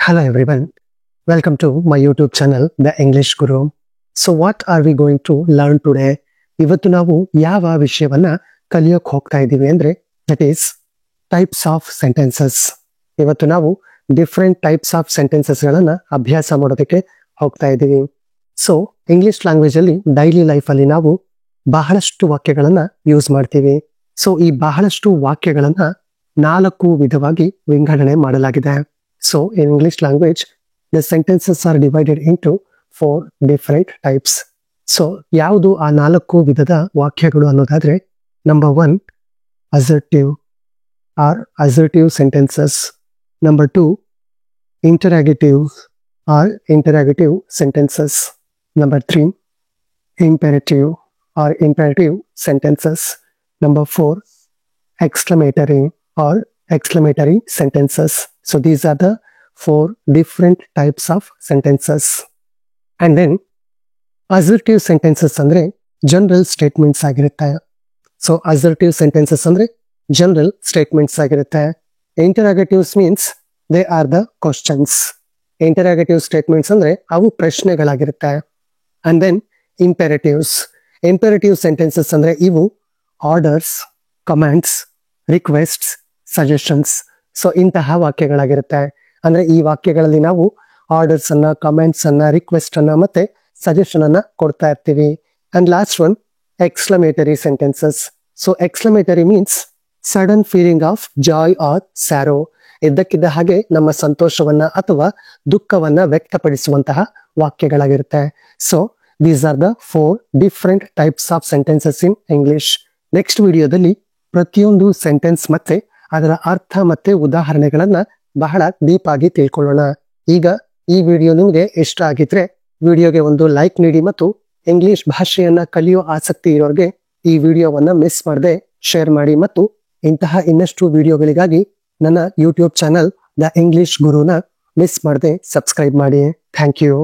Hello everyone, welcome to my YouTube channel, The English Guru. So what are we going to learn today? ಇವತ್ತು ನಾವು ಯಾವ ವಿಷಯವನ್ನ ಕಲಿಯೋಕೆ ಹೋಗ್ತಾ ಇದ್ದೀವಿ ಅಂದ್ರೆ that is types of sentences. ಇವತ್ತು ನಾವು ಡಿಫ್ರೆಂಟ್ ಟೈಪ್ಸ್ ಆಫ್ ಸೆಂಟೆನ್ಸಸ್ ಗಳನ್ನ ಅಭ್ಯಾಸ ಮಾಡೋದಕ್ಕೆ ಹೋಗ್ತಾ ಇದ್ದೀವಿ. ಸೊ ಇಂಗ್ಲಿಷ್ ಲ್ಯಾಂಗ್ವೇಜ್ ಅಲ್ಲಿ ಡೈಲಿ ಲೈಫ್ ಅಲ್ಲಿ ನಾವು ಬಹಳಷ್ಟು ವಾಕ್ಯಗಳನ್ನ ಯೂಸ್ ಮಾಡ್ತೀವಿ. ಸೊ ಈ ಬಹಳಷ್ಟು ವಾಕ್ಯಗಳನ್ನ 4 ವಿಧವಾಗಿ ವಿಂಗಡಣೆ ಮಾಡಲಾಗಿದೆ. So in English language, the sentences are divided into 4 different types. So ಯಾವುದು ಆ 4 ವಿಧದ ವಾಕ್ಯಗಳು ಅನ್ನೋದಾದ್ರೆ, number 1 assertive or assertive sentences. Number 2 interrogative or interrogative sentences. Number 3 imperative or imperative sentences. Number 4 exclamatory or exclamatory sentences. So these are the 4 different types of sentences. And then assertive sentences andre general statements ಆಗಿರುತ್ತೆ. So assertive sentences andre general statements ಆಗಿರುತ್ತೆ. Interrogatives means they are the questions. Interrogative statements andre ಅವು ಪ್ರಶ್ನೆಗಳಾಗಿರುತ್ತೆ. And then imperatives. Imperative sentences andre ಇವು orders, commands, requests, suggestions. So ಇಂತಹ ವಾಕ್ಯಗಳಾಗಿರುತ್ತೆ. ಅಂದ್ರೆ ಈ ವಾಕ್ಯಗಳಲ್ಲಿ ನಾವು orders ಅನ್ನ, comments ಅನ್ನ, ರಿಕ್ವೆಸ್ಟ್ ಅನ್ನ ಮತ್ತೆ ಸಜೆಷನ್ ಅನ್ನ ಕೊಡ್ತಾ ಇರ್ತೀವಿ. And last one exclamatory sentences. So exclamatory means sudden feeling of joy or sorrow. ಇದ್ದಕ್ಕಿದ್ದ ಹಾಗೆ ನಮ್ಮ ಸಂತೋಷವನ್ನ ಅಥವಾ ದುಃಖವನ್ನ ವ್ಯಕ್ತಪಡಿಸುವಂತಹ ವಾಕ್ಯಗಳಾಗಿರುತ್ತೆ. So these are the 4 different types of sentences in English. Next ವಿಡಿಯೋದಲ್ಲಿ ಪ್ರತಿಯೊಂದು ಸೆಂಟೆನ್ಸ್ ಮತ್ತೆ ಅದರ ಅರ್ಥ ಮತ್ತೆ ಉದಾಹರಣೆಗಳನ್ನ ಬಹಳ ಡೀಪ್ ಆಗಿ ತಿಳ್ಕೊಳ್ಳೋಣ. ಈಗ ಈ ವಿಡಿಯೋ ನಿಮಗೆ ಇಷ್ಟ ಆಗಿದ್ರೆ ವಿಡಿಯೋಗೆ ಒಂದು ಲೈಕ್ ನೀಡಿ ಮತ್ತು ಇಂಗ್ಲಿಷ್ ಭಾಷೆಯನ್ನ ಕಲಿಯೋ ಆಸಕ್ತಿ ಇರೋರಿಗೆ ಈ ವಿಡಿಯೋವನ್ನ ಮಿಸ್ ಮಾಡದೆ ಶೇರ್ ಮಾಡಿ ಮತ್ತು ಇಂತಹ ಇನ್ನಷ್ಟು ವಿಡಿಯೋಗಳಿಗಾಗಿ ನನ್ನ ಯೂಟ್ಯೂಬ್ ಚಾನಲ್ ದ ಇಂಗ್ಲಿಷ್ ಗುರುನ ಮಿಸ್ ಮಾಡದೆ ಸಬ್ಸ್ಕ್ರೈಬ್ ಮಾಡಿ. Thank you.